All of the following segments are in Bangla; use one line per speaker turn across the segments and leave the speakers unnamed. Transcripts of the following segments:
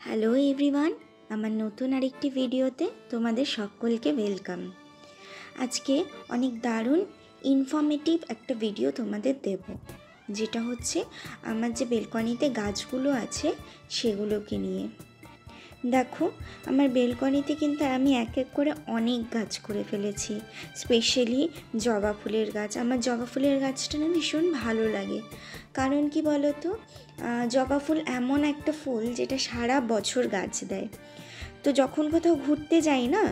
হ্যালো এভরিওয়ান, আমার নতুন আরেকটি ভিডিওতে তোমাদের সকলকে ওয়েলকাম। আজকে অনেক দারুণ ইনফরমেটিভ একটা ভিডিও তোমাদের দেব, যেটা হচ্ছে আমার যে বেলকনিতে গাছগুলো আছে সেগুলোকে নিয়ে। দেখো, আমার বেলকনিতে কিন্তু আমি এক এক করে অনেক গাছ করে ফেলেছি, স্পেশালি জবা ফুলের গাছ। আমার জবা ফুলের গাছটা না ভীষণ ভালো লাগে, কারণ কি বলো তো, জবা ফুল এমন একটা ফুল যেটা সারা বছর গাছ দেয়। তো যখন কোথাও ঘুরতে যাই না,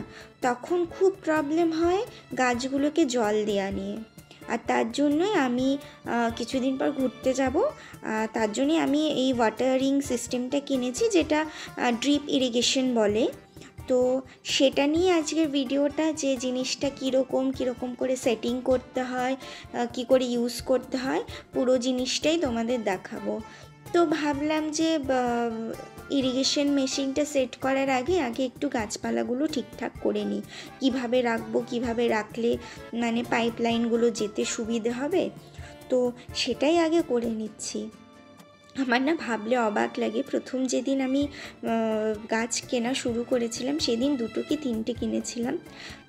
তখন খুব প্রবলেম হয় গাছগুলোকে জল দেওয়া নিয়ে। আর তার জন্যই আমি কিছুদিন পর ঘুরতে যাব, তার জন্যই আমি এই ওয়াটারিং সিস্টেমটা কিনেছি, যেটা ড্রিপ ইরিগেশন বলে। তো সেটা নিয়ে আজকের ভিডিওটা, যে জিনিসটা কীরকম করে সেটিং করতে হয়, কি করে ইউজ করতে হয়, পুরো জিনিসটাই তোমাদের দেখাবো। তো ভাবলাম যে ইরিগেশন মেশিনটা সেট করার আগে একটু গাছপালাগুলো ঠিকঠাক করে নিই, কীভাবে রাখবো, কীভাবে রাখলে মানে পাইপলাইনগুলো যেতে সুবিধে হবে। তো সেটাই আগে করে নিচ্ছি। আমার না ভাবলে অবাক লাগে, প্রথম যেদিন আমি গাছ কেনা শুরু করেছিলাম সেদিন 2 কি 3টে কিনেছিলাম,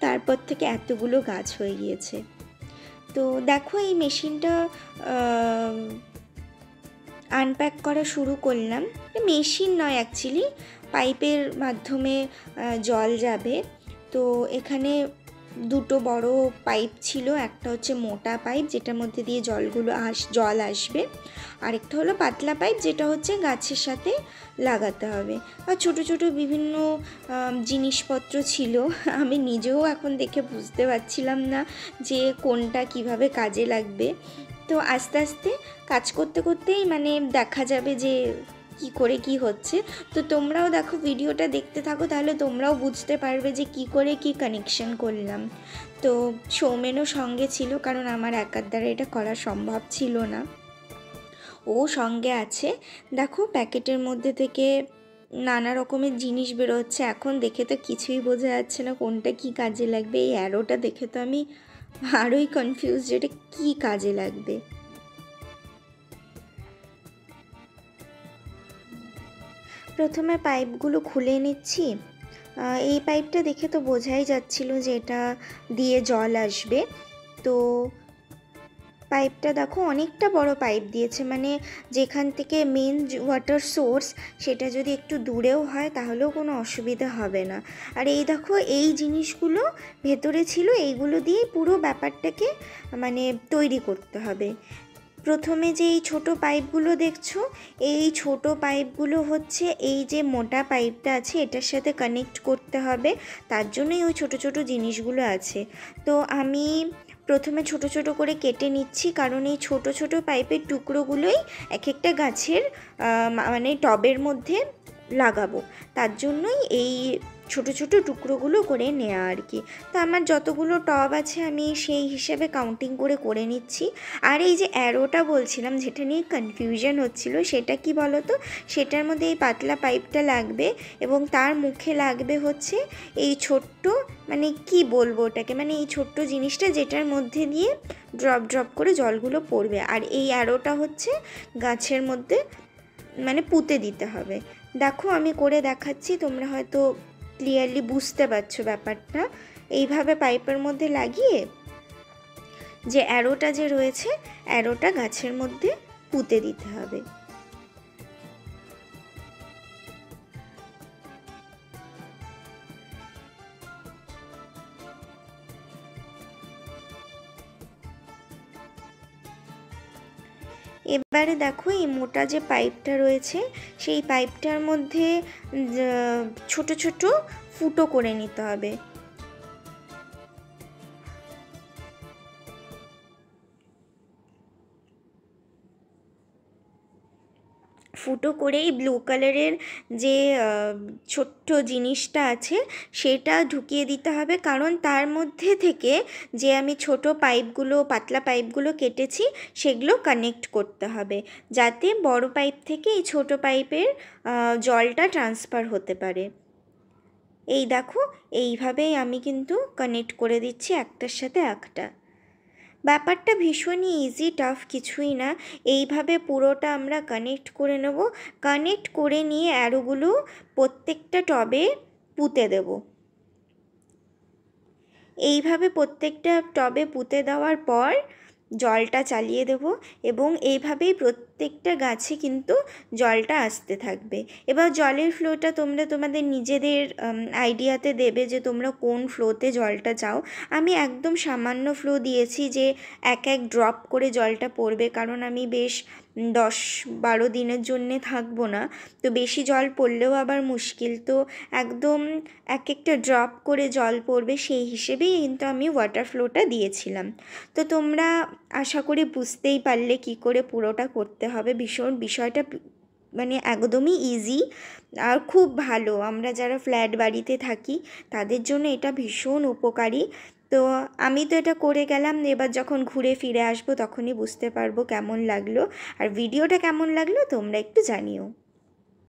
তারপর থেকে এতগুলো গাছ হয়ে গিয়েছে। তো দেখো, এই মেশিনটা আনপ্যাক করা শুরু করলাম। মেশিন নয়, অ্যাকচুয়ালি পাইপের মাধ্যমে জল যাবে। তো এখানে 2টো বড় পাইপ ছিল, একটা হচ্ছে মোটা পাইপ যেটার মধ্যে দিয়ে জল আসবে, আরেকটা হলো পাতলা পাইপ যেটা হচ্ছে গাছের সাথে লাগাতে হবে। আর ছোট ছোট বিভিন্ন জিনিসপত্র ছিল, আমি নিজেও এখন দেখে বুঝতে পারছিলাম না যে কোনটা কিভাবে কাজে লাগবে। তো আস্তে আস্তে কাজ করতে করতেই মানে দেখা যাবে যে কি করে কি হচ্ছে। তো তোমরাও দেখো, ভিডিওটা দেখতে থাকো, তাহলে তোমরাও বুঝতে পারবে যে কি করে কি কানেকশন করলাম। তো সৌমেনও সঙ্গে ছিল, কারণ আমার একার দ্বারা এটা করা সম্ভব ছিল না, ও সঙ্গে আছে। দেখো, প্যাকেটের মধ্যে থেকে নানা রকমের জিনিস বেরোচ্ছে, এখন দেখে তো কিছুই বোঝা যাচ্ছে না কোনটা কি কাজে লাগবে। এই অ্যারোটা দেখে তো আমি আরোই কনফিউজ যে এটা কী কাজে লাগবে। প্রথমে পাইপগুলো খুলে নিচ্ছি। এই পাইপটা দেখে তো বোঝাই যাচ্ছিল যে এটা দিয়ে জল আসবে। তো পাইপটা দেখো অনেকটা বড় পাইপ দিয়েছে, মানে যেখান থেকে মেন ওয়াটার সোর্স সেটা যদি একটু দূরেও হয় তাহলেও কোনো অসুবিধা হবে না। আর এই দেখো, এই জিনিসগুলো ভেতরে ছিল, এইগুলো দিয়ে পুরো ব্যাপারটাকে মানে তৈরি করতে হবে। প্রথমে যে এই ছোটো পাইপগুলো দেখছো, এই ছোটো পাইপগুলো হচ্ছে এই যে মোটা পাইপটা আছে এটার সাথে কানেক্ট করতে হবে, তার জন্যই ওই ছোটো ছোটো জিনিসগুলো আছে। তো আমি প্রথমে ছোট ছোট করে কেটে নিচ্ছি, কারণ এই ছোট ছোট পাইপের টুকরোগুলোই এক একটা গাছের মানে টবের মধ্যে লাগাবো, তার জন্যই এই ছোট ছোট টুকরোগুলো করে নেওয়া আর কি। তো আমার যতগুলো টব আছে আমি সেই হিসেবে কাউন্টিং করে নিচ্ছি। আর এই যে অ্যারোটা বলছিলাম, যেটা নিয়ে কনফিউশন হচ্ছিল, সেটা কি বলো তো, সেটার মধ্যে এই পাতলা পাইপটা লাগবে এবং তার মুখে লাগবে হচ্ছে এই ছোট্ট, মানে কি বলবো ওটাকে, মানে এই ছোট্ট জিনিসটা যেটার মধ্যে দিয়ে ড্রপ ড্রপ করে জলগুলো পড়বে। আর এই অ্যারোটা হচ্ছে গাছের মধ্যে মানে পুঁতে দিতে হবে। দেখো, আমি করে দেখাচ্ছি, তোমরা হয়তো ক্লিয়ারলি বুঝতে পারছো ব্যাপারটা। এইভাবে পাইপের মধ্যে লাগিয়ে যে অ্যারোটা যে রয়েছে, অ্যারোটা গাছের মধ্যে পুঁতে দিতে হবে। এবারে দেখো, এই মোটা যে পাইপটা রয়েছে সেই পাইপটার মধ্যে ছোট ছোট ফুটো করে নিতে হবে। ফুটো করেই ব্লু কালারের যে ছোট্ট জিনিসটা আছে সেটা ঢুকিয়ে দিতে হবে, কারণ তার মধ্যে থেকে যে আমি ছোট পাইপগুলো, পাতলা পাইপগুলো কেটেছি সেগুলো কানেক্ট করতে হবে, যাতে বড় পাইপ থেকে এই ছোট পাইপের জলটা ট্রান্সফার হতে পারে। এই দেখো, এইভাবেই আমি কিন্তু কানেক্ট করে দিচ্ছি একটার সাথে একটা। ব্যাপারটা ভীষণই ইজি, টাফ কিছুই না। এইভাবে পুরোটা আমরা কানেক্ট করে নেব। কানেক্ট করে নিয়ে অ্যারোগুলো প্রত্যেকটা টবে পুঁতে দেব। এইভাবে প্রত্যেকটা টবে পুঁতে দেওয়ার পর জলটা চালিয়ে দেব এবং এইভাবেই প্রত্যেকটা গাছে কিন্তু জলটা আসতে থাকবে। এবার জলের ফ্লোটা তোমরা তোমাদের নিজেদের আইডিয়াতে দেবে যে তোমরা কোন ফ্লোতে জলটা চাও। আমি একদম সামান্য ফ্লো দিয়েছি, যে এক এক ড্রপ করে জলটা পড়বে, কারণ আমি বেশ 10-12 দিনের জন্যে থাকবো না, তো বেশি জল পড়লেও আবার মুশকিল। তো একদম এক একটা ড্রপ করে জল পড়বে সেই হিসেবেই কিন্তু আমি ওয়াটার ফ্লোটা দিয়েছিলাম। তো তোমরা আশা করি বুঝতেই পারলে কি করে পুরোটা করতে হবে। ভীষণ বিষয়টা মানে একদমই ইজি আর খুব ভালো। আমরা যারা ফ্ল্যাট বাড়িতে থাকি তাদের জন্য এটা ভীষণ উপকারী। তো আমি তো এটা করে গেলাম, এবার যখন ঘুরে ফিরে আসবো তখনই বুঝতে পারবো কেমন লাগলো। আর ভিডিওটা কেমন লাগলো তোমরা একটু জানিও।